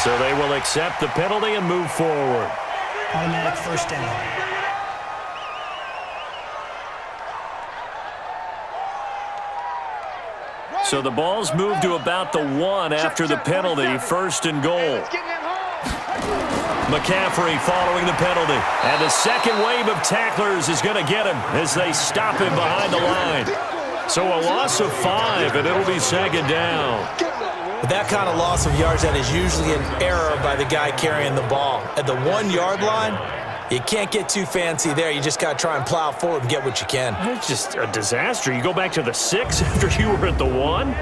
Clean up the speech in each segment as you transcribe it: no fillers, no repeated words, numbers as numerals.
So they will accept the penalty and move forward. Automatic first down. So the ball's moved to about the 1 after the penalty, first and goal. McCaffrey following the penalty. And the second wave of tacklers is going to get him as they stop him behind the line. So a loss of 5, and it'll be second down. With that kind of loss of yards, that is usually an error by the guy carrying the ball. At the 1-yard line, you can't get too fancy there. You just got to try and plow forward and get what you can. It's just a disaster. You go back to the 6 after you were at the 1.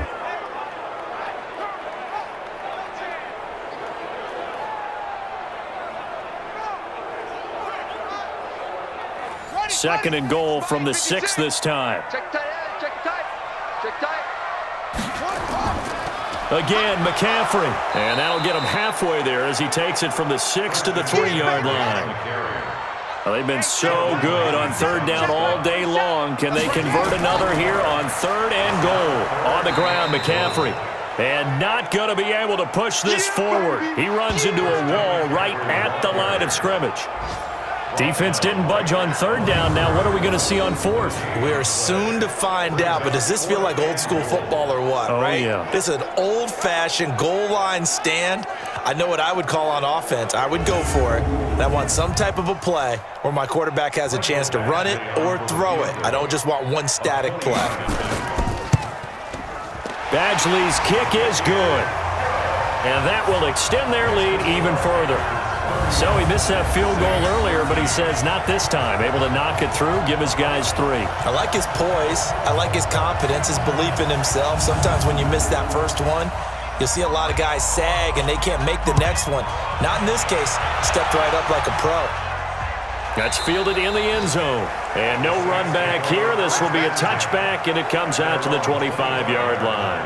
Second and goal from the 6 this time. Again, McCaffrey. And that'll get him halfway there as he takes it from the 6 to the 3-yard line. Well, they've been so good on third down all day long. Can they convert another here on third and goal? On the ground, McCaffrey. And not going to be able to push this forward. He runs into a wall right at the line of scrimmage. Defense didn't budge on third down. Now what are we going to see on fourth? We're soon to find out, but does this feel like old school football or what, right? Yeah. This is an old-fashioned goal line stand. I know what I would call on offense. I would go for it. And I want some type of a play where my quarterback has a chance to run it or throw it. I don't just want one static play. Badgley's kick is good. And that will extend their lead even further. So he missed that field goal earlier, but he says not this time. Able to knock it through, give his guys 3. I like his poise. I like his confidence, his belief in himself. Sometimes when you miss that first one, you'll see a lot of guys sag and they can't make the next one. Not in this case. Stepped right up like a pro. That's fielded in the end zone. And no run back here. This will be a touchback, and it comes out to the 25-yard line.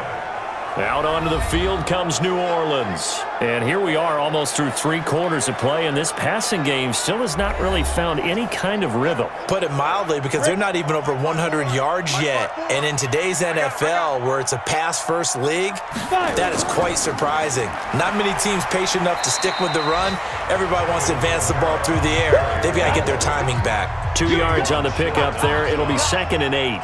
Out onto the field comes New Orleans. And here we are almost through 3 quarters of play, and this passing game still has not really found any kind of rhythm. Put it mildly, because they're not even over 100 yards yet. And in today's NFL, where it's a pass-first league, that is quite surprising. Not many teams patient enough to stick with the run. Everybody wants to advance the ball through the air. They've got to get their timing back. 2 yards on the pickup there. It'll be 2nd and 8.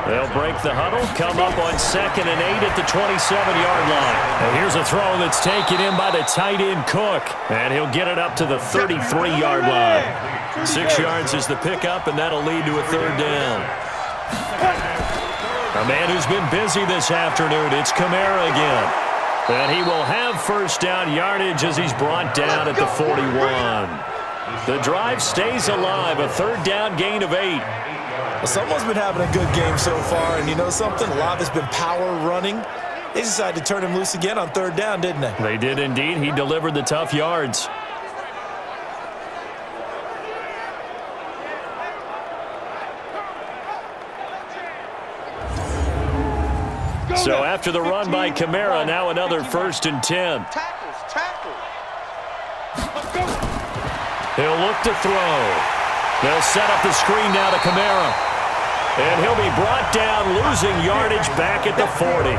They'll break the huddle, come up on 2nd and 8 at the 27-yard line. And here's a throw that's taken in by the tight end Cook. And he'll get it up to the 33-yard line. 6 yards is the pickup, and that'll lead to a 3rd down. A man who's been busy this afternoon, it's Kamara again. And he will have first down yardage as he's brought down at the 41. The drive stays alive, a 3rd down gain of 8. Well, someone's been having a good game so far, and you know something? A lot of it's been power running. They decided to turn him loose again on 3rd down, didn't they? They did indeed. He delivered the tough yards. So after the run by Kamara, now another 1st and 10. He'll look to throw. They'll set up the screen now to Kamara. And he'll be brought down, losing yardage back at the 40.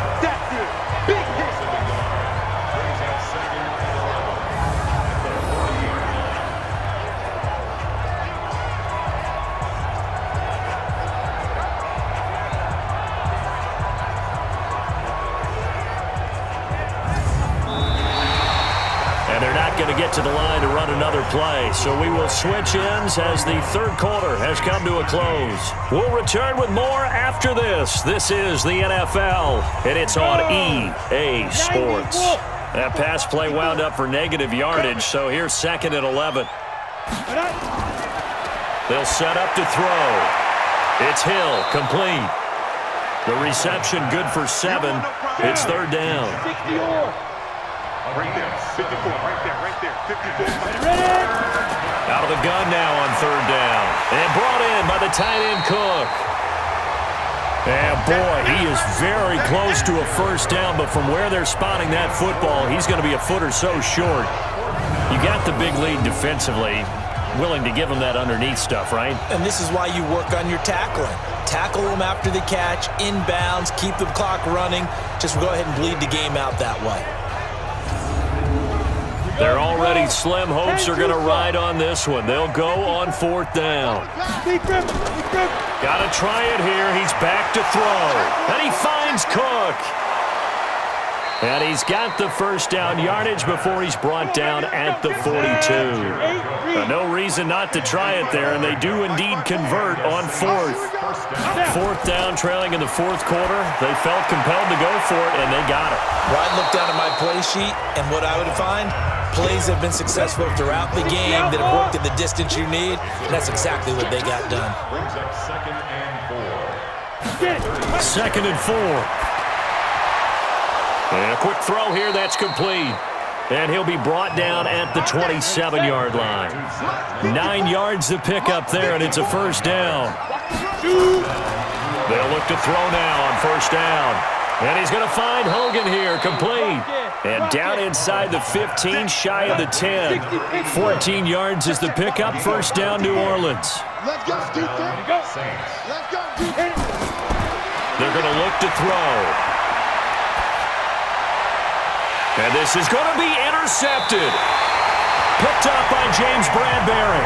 And they're not going to get to the line to run another play. So we will switch ends as the 3rd quarter has come to a close. We'll return with more after this. This is the NFL, and it's on EA Sports. That pass play wound up for negative yardage, so here's 2nd and 11. They'll set up to throw. It's Hill, complete. The reception good for 7. It's 3rd down. Right there, 54, right there, 54. Out of the gun now on 3rd down. And brought in by the tight end Cook. And boy, he is very close to a first down, but from where they're spotting that football, he's going to be a foot or so short. You got the big lead defensively, willing to give him that underneath stuff, right? And this is why you work on your tackling. Tackle them after the catch, inbounds, keep the clock running. Just go ahead and bleed the game out that way. Their already slim hopes are going to ride on this one. They'll go on 4th down. Got to try it here. He's back to throw. And he finds Cook. And he's got the first down yardage before he's brought down at the 42. No reason not to try it there, and they do indeed convert on 4th. 4th down, trailing in the 4th quarter. They felt compelled to go for it, and they got it. Well, I'd look down at my play sheet, and what I would find, plays have been successful throughout the game that have worked at the distance you need, and that's exactly what they got done. Brings up 2nd and 4. 2nd and 4. And a quick throw here, that's complete. And he'll be brought down at the 27-yard line. 9 yards to pick up there, and it's a first down. They'll look to throw now on 1st down. And he's going to find Hogan here, complete. And down inside the 15, shy of the 10. 14 yards is the pickup, first down, New Orleans. Let's go, defense. Let's go, defense. They're going to look to throw. And this is going to be intercepted. Picked up by James Bradbury.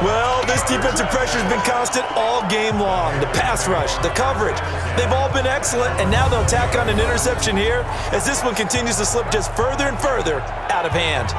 Well, this defensive pressure has been constant all game long. The pass rush, the coverage, they've all been excellent, and now they'll tack on an interception here as this one continues to slip just further and further out of hand.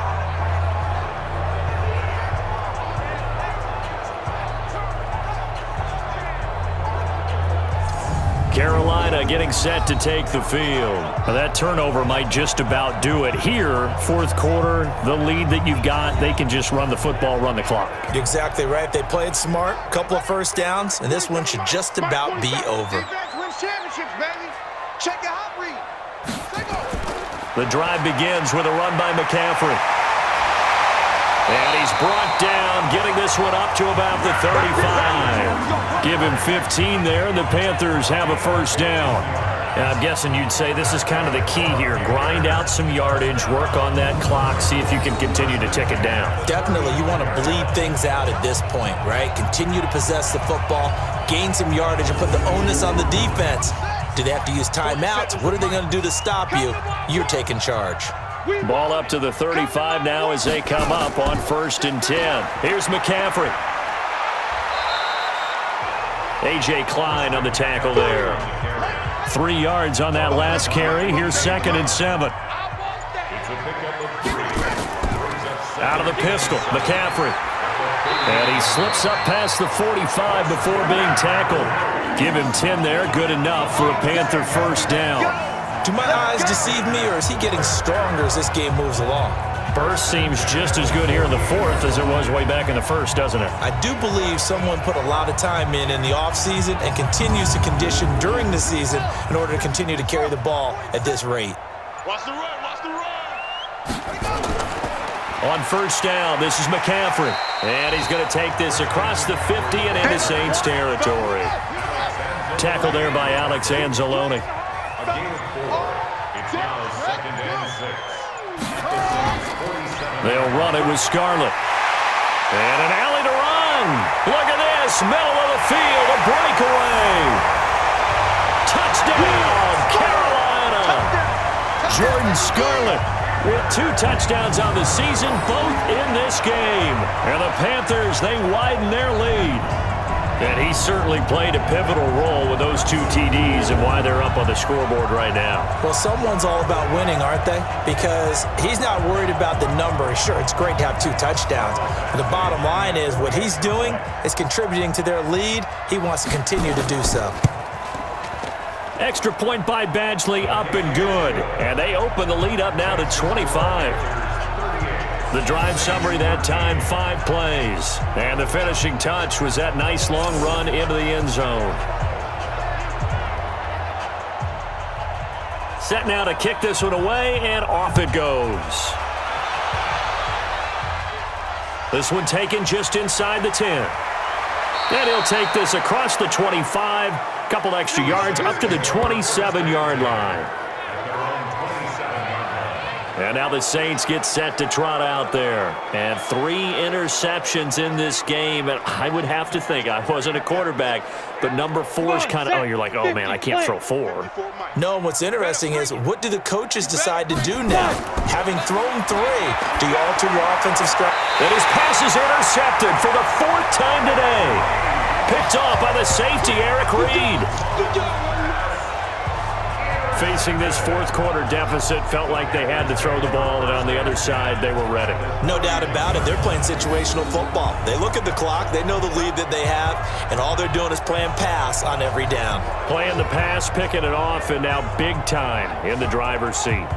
Carolina getting set to take the field. Now that turnover might just about do it here. 4th quarter, the lead that you've got, they can just run the football, run the clock. You're exactly right. They played smart, couple of first downs, and this one should just about be over. Defense wins championships, baby. Check your hot read. The drive begins with a run by McCaffrey. And he's brought down, getting this one up to about the 35. Give him 15 there, and the Panthers have a first down. And I'm guessing you'd say this is kind of the key here. Grind out some yardage, work on that clock, see if you can continue to tick it down. Definitely, you want to bleed things out at this point, right? Continue to possess the football, gain some yardage, and put the onus on the defense. Do they have to use timeouts? What are they going to do to stop you? You're taking charge. Ball up to the 35 now as they come up on 1st and 10. Here's McCaffrey. A.J. Klein on the tackle there. 3 yards on that last carry. Here's 2nd and 7. Out of the pistol, McCaffrey. And he slips up past the 45 before being tackled. Give him 10 there, good enough for a Panther first down. Do my eyes deceive me, or is he getting stronger as this game moves along? Burst seems just as good here in the 4th as it was way back in the 1st, doesn't it? I do believe someone put a lot of time in the offseason and continues to condition during the season in order to continue to carry the ball at this rate. Watch the run, watch the run. On 1st down, this is McCaffrey. And he's going to take this across the 50 and into Saints territory. Tackle there by Alex Anzalone. A gain of 4. It's now 2nd and 6. They'll run it with Scarlett. And an alley to run. Look at this. Middle of the field. A breakaway. Touchdown, Carolina. Jordan Scarlett with 2 touchdowns on the season, both in this game. And the Panthers, they widen their lead. And he certainly played a pivotal role with those 2 TDs and why they're up on the scoreboard right now. Well, someone's all about winning, aren't they? Because he's not worried about the number. Sure, it's great to have 2 touchdowns. But the bottom line is what he's doing is contributing to their lead. He wants to continue to do so. Extra point by Badgley, up and good. And they open the lead up now to 25. The drive summary that time, 5 plays. And the finishing touch was that nice long run into the end zone. Set now to kick this one away, and off it goes. This one taken just inside the 10. And he'll take this across the 25, couple extra yards up to the 27-yard line. And now the Saints get set to trot out there. And 3 interceptions in this game. And I would have to think, I wasn't a quarterback, but number 4 is kind of, oh, you're like, oh, man, I can't throw 4. No, and what's interesting is, what do the coaches decide to do now? Having thrown 3, do you alter your offensive strategy? And his pass is intercepted for the 4th time today. Picked off by the safety, Eric Reed. Facing this 4th quarter deficit, felt like they had to throw the ball, and on the other side, they were ready. No doubt about it. They're playing situational football. They look at the clock, they know the lead that they have, and all they're doing is playing pass on every down. Playing the pass, picking it off, and now big time in the driver's seat.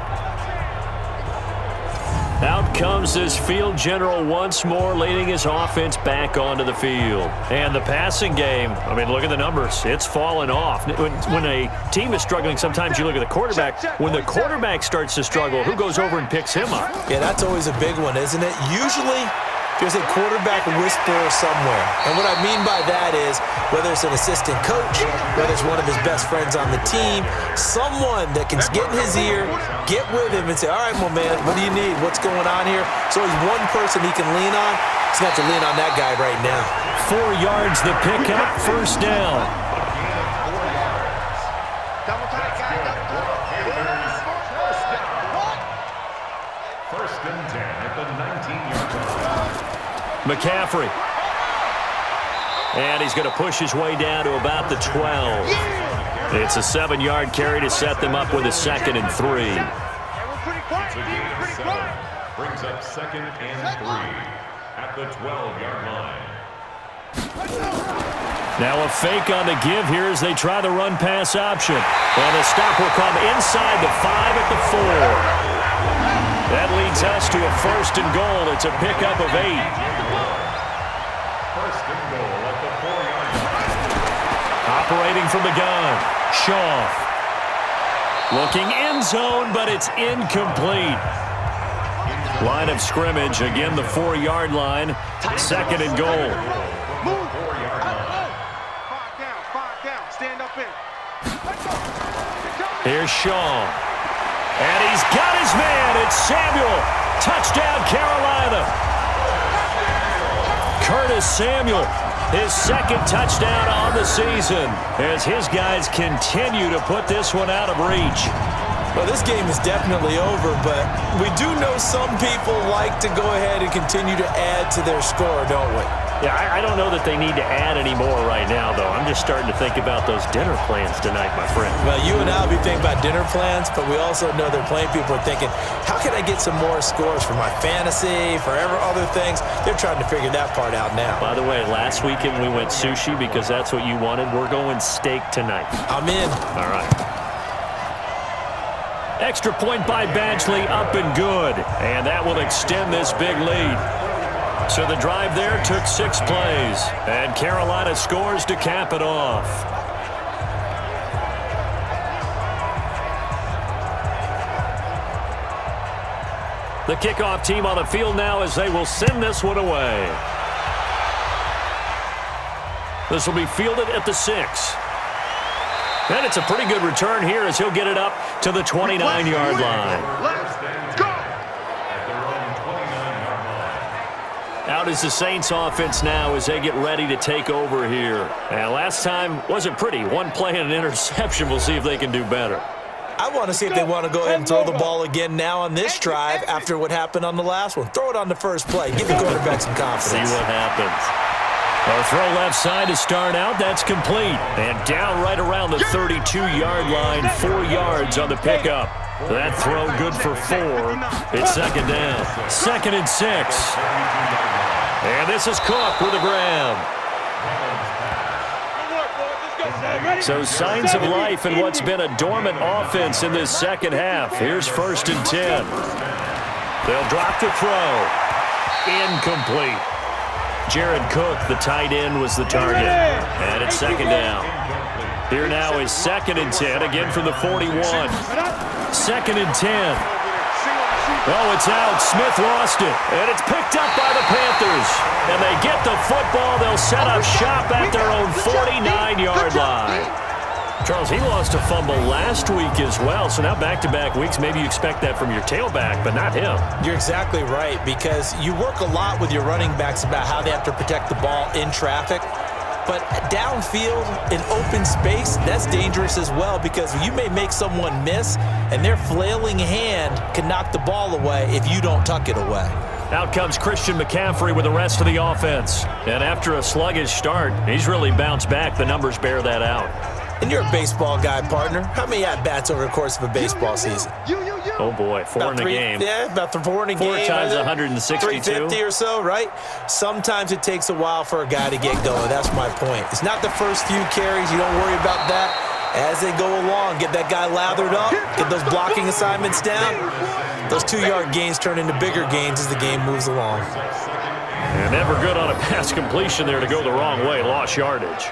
Out comes this field general once more, leading his offense back onto the field. And the passing game, I mean, look at the numbers. It's fallen off. When a team is struggling, sometimes you look at the quarterback. When the quarterback starts to struggle, who goes over and picks him up? Yeah, that's always a big one, isn't it? Usually, there's a quarterback whisperer somewhere. And what I mean by that is, whether it's an assistant coach, whether it's one of his best friends on the team, someone that can get in his ear, get with him and say, all right, well, man, what do you need? What's going on here? So he's one person he can lean on. He's going to have to lean on that guy right now. 4 yards the pickup, first down. First and 10 at the 19-yard line. McCaffrey. And he's going to push his way down to about the 12. It's a 7-yard carry to set them up with a 2nd and 3. It's a gain of 7. Brings up 2nd and 3 at the 12-yard line. Now a fake on the give here as they try the run-pass option. And the stop will come inside the 5 at the 4. That leads us to a 1st and goal. It's a pickup of 8. First and goal at the 4-yard line. Operating from the gun, Shaw. Looking end zone, but it's incomplete. Line of scrimmage, again the 4-yard line. 2nd and goal. Move. 4-yard line. 5 down. Stand up in. Here's Shaw. And he's got his man. It's Samuel. Touchdown, Carolina. Curtis Samuel, his 2nd touchdown on the season as his guys continue to put this one out of reach. Well, this game is definitely over, but we do know some people like to go ahead and continue to add to their score, don't we? Yeah, I don't know that they need to add any more right now, though. I'm just starting to think about those dinner plans tonight, my friend. Well, you and I will be thinking about dinner plans, but we also know they're playing people are thinking, how can I get some more scores for my fantasy, for other things? They're trying to figure that part out now. By the way, last weekend we went sushi because that's what you wanted. We're going steak tonight. I'm in. All right. Extra point by Badgley, up and good. And that will extend this big lead. So the drive there took 6 plays. And Carolina scores to cap it off. The kickoff team on the field now as they will send this one away. This will be fielded at the 6. And it's a pretty good return here as he'll get it up to the 29-yard line. Out is the Saints offense now as they get ready to take over here. And last time wasn't pretty. 1 play and an interception. We'll see if they can do better. I want to see if they want to go ahead and throw the ball again now on this drive after what happened on the last one. Throw it on the first play. Give the quarterback some confidence. See what happens. A throw left side to start out. That's complete. And down right around the 32-yard line. 4 yards on the pickup. That throw good for 4. It's 2nd down. 2nd and 6. And this is Cook with a grab. So signs of life in what's been a dormant offense in this second half. Here's 1st and 10. They'll drop the throw. Incomplete. Jared Cook, the tight end, was the target. And it's 2nd down. Here now is 2nd and 10, again from the 41. 2nd and 10. Oh, it's out. Smith lost it. And it's picked up by the Panthers. And they get the football. They'll set up shop at their own 49-yard line. Charles, he lost a fumble last week as well, so now back-to-back weeks, maybe you expect that from your tailback, but not him. You're exactly right, because you work a lot with your running backs about how they have to protect the ball in traffic. But downfield, in open space, that's dangerous as well, because you may make someone miss, and their flailing hand can knock the ball away if you don't tuck it away. Out comes Christian McCaffrey with the rest of the offense. And after a sluggish start, he's really bounced back. The numbers bear that out. And you're a baseball guy, partner. How many at-bats over the course of a baseball season? Oh, boy, four in a game. Yeah, about four in a game. 4 times 162. 350 or so, right? Sometimes it takes a while for a guy to get going. That's my point. It's not the first few carries. You don't worry about that. As they go along, get that guy lathered up, get those blocking assignments down. Those 2-yard gains turn into bigger gains as the game moves along. And never good on a pass completion there to go the wrong way. Lost yardage.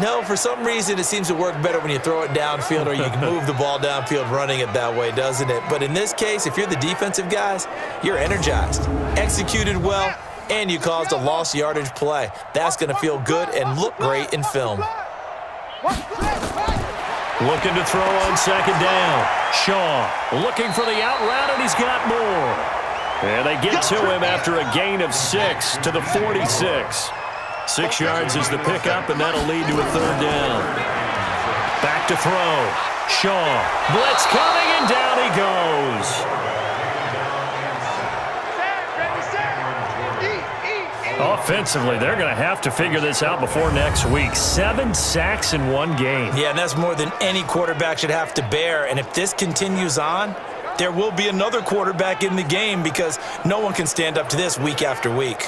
No, for some reason it seems to work better when you throw it downfield or you can move the ball downfield running it that way, doesn't it? But in this case, if you're the defensive guys, you're energized, executed well, and you caused a lost yardage play. That's going to feel good and look great in film. Looking to throw on second down. Shaw looking for the out route, and he's got more. And they get to him after a gain of 6 to the 46. 6 yards is the pickup, and that'll lead to a third down. Back to throw. Shaw. Blitz coming, and down he goes. Offensively, they're going to have to figure this out before next week. 7 sacks in one game. Yeah, and that's more than any quarterback should have to bear. And if this continues on, there will be another quarterback in the game because no one can stand up to this week after week.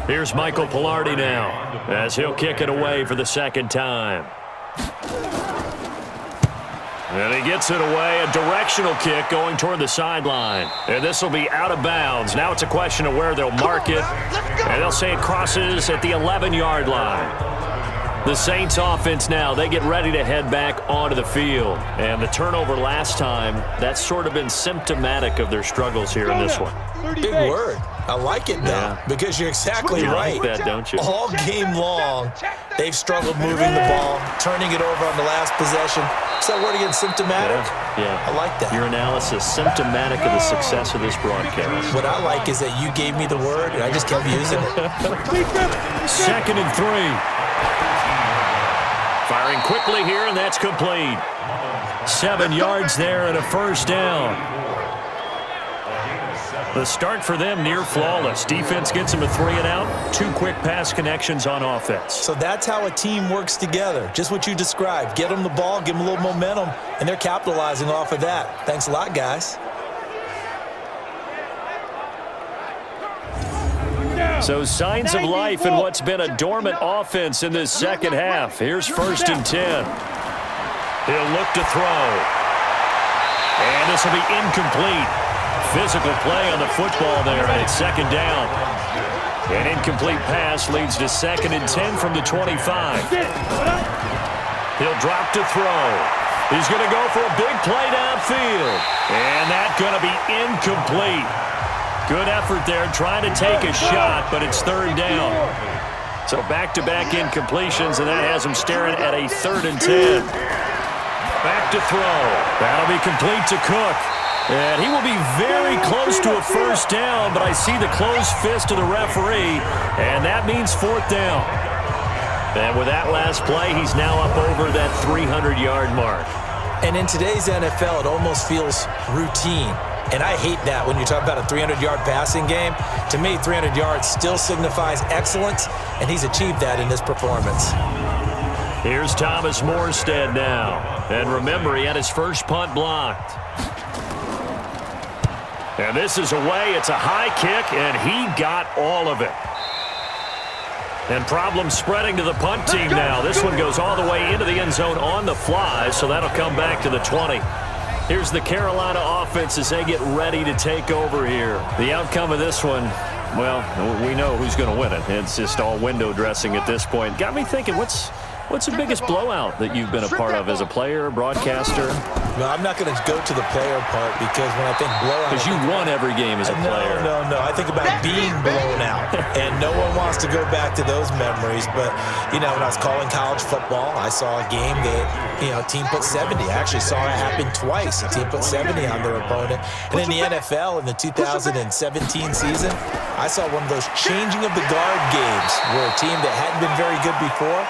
Here's Michael Pilardi now as he'll kick it away for the second time. And he gets it away, a directional kick going toward the sideline. And this will be out of bounds. Now it's a question of where they'll mark it. And they'll say it crosses at the 11-yard line. The Saints offense now, they get ready to head back onto the field. And the turnover last time, that's sort of been symptomatic of their struggles here in this one. Big word. I like it, though, because you're exactly right. You like that, don't you? All game long, they've struggled moving the ball, turning it over on the last possession. Is that word again, symptomatic? Yeah. I like that. Your analysis, symptomatic of the success of this broadcast. What I like is that you gave me the word, and I just kept using it. 2nd and 3. Firing quickly here, and that's complete. 7 yards there and a first down. The start for them near flawless. Defense gets them a 3 and out. 2 quick pass connections on offense. So that's how a team works together. Just what you described. Get them the ball, give them a little momentum, and they're capitalizing off of that. Thanks a lot, guys. So signs of life in what's been a dormant offense in this second half. Here's 1st and 10. He'll look to throw. And this will be incomplete. Physical play on the football there, and it's 2nd down. An incomplete pass leads to 2nd and 10 from the 25. He'll drop to throw. He's going to go for a big play downfield. And that's going to be incomplete. Good effort there, trying to take a shot, but it's 3rd down. So back-to-back incompletions, and that has him staring at a 3rd and 10. Back to throw. That'll be complete to Cook. And he will be very close to a first down, but I see the closed fist of the referee, and that means 4th down. And with that last play, he's now up over that 300-yard mark. And in today's NFL, it almost feels routine. And I hate that when you talk about a 300-yard passing game. To me, 300 yards still signifies excellence, and he's achieved that in this performance. Here's Thomas Morstead now. And remember, he had his first punt blocked. And this is away. It's a high kick, and he got all of it. And problems spreading to the punt team now. This one goes all the way into the end zone on the fly, so that'll come back to the 20. Here's the Carolina offense as they get ready to take over here. The outcome of this one, well, we know who's going to win it. It's just all window dressing at this point. Got me thinking, what's What's the biggest blowout that you've been a part of as a player, broadcaster? No, I'm not going to go to the player part because when I think blowout... Because you won every game as a player. No. I think about being blown out, and no one wants to go back to those memories. But, when I was calling college football, I saw a game that, a team put 70. I actually saw it happen twice. A team put 70 on their opponent. And in the NFL, in the 2017 season, I saw one of those changing of the guard games where a team that hadn't been very good before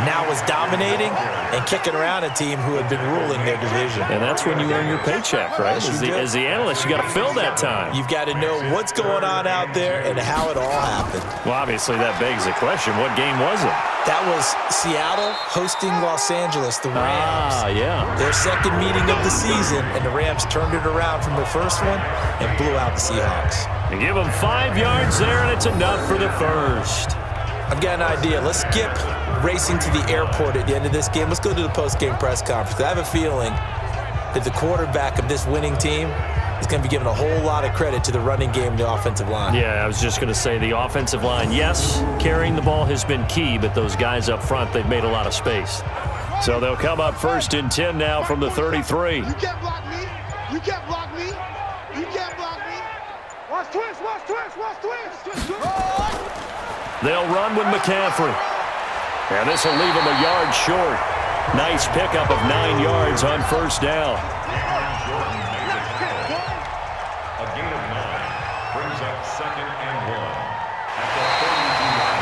now was dominating and kicking around a team who had been ruling their division. And that's when you earn your paycheck, right? As the analyst, you got to fill that time. You've got to know what's going on out there and how it all happened. Well, obviously, that begs the question, what game was it? That was Seattle hosting Los Angeles, the Rams. Yeah. Their second meeting of the season, and the Rams turned it around from the first one and blew out the Seahawks. They give them 5 yards there, and it's enough for the first. I've got an idea. Let's skip racing to the airport at the end of this game. Let's go to the post-game press conference. I have a feeling that the quarterback of this winning team is going to be given a whole lot of credit to the running game and the offensive line. Yeah, I was just going to say the offensive line, yes, carrying the ball has been key, but those guys up front, they've made a lot of space. So they'll come up 1st and 10 now from the 33. You can't block me. You can't block me. You can't block me. Watch twist. They'll run with McCaffrey. And this will leave him a yard short. Nice pickup of 9 yards on 1st down. A gain of 9 brings up 2nd and 1 at the 32-yard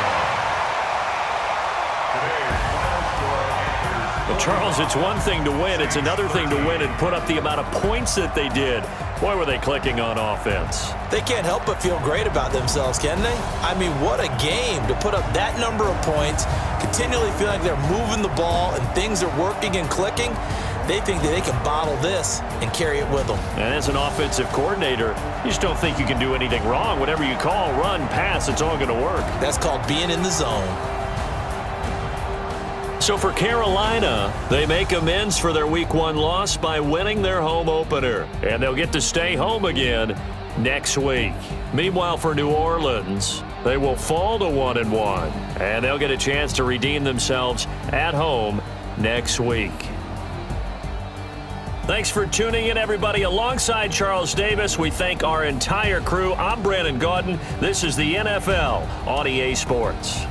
line. But Charles, it's one thing to win. It's another thing to win and put up the amount of points that they did. Boy, were they clicking on offense. They can't help but feel great about themselves, can they? I mean, what a game to put up that number of points, continually feel like they're moving the ball and things are working and clicking. They think that they can bottle this and carry it with them. And as an offensive coordinator, you just don't think you can do anything wrong. Whatever you call, run, pass, it's all going to work. That's called being in the zone. So for Carolina, they make amends for their Week 1 loss by winning their home opener. And they'll get to stay home again next week. Meanwhile, for New Orleans, they will fall to 1-1. And they'll get a chance to redeem themselves at home next week. Thanks for tuning in, everybody. Alongside Charles Davis, we thank our entire crew. I'm Brandon Gaudin. This is the NFL on EA Sports.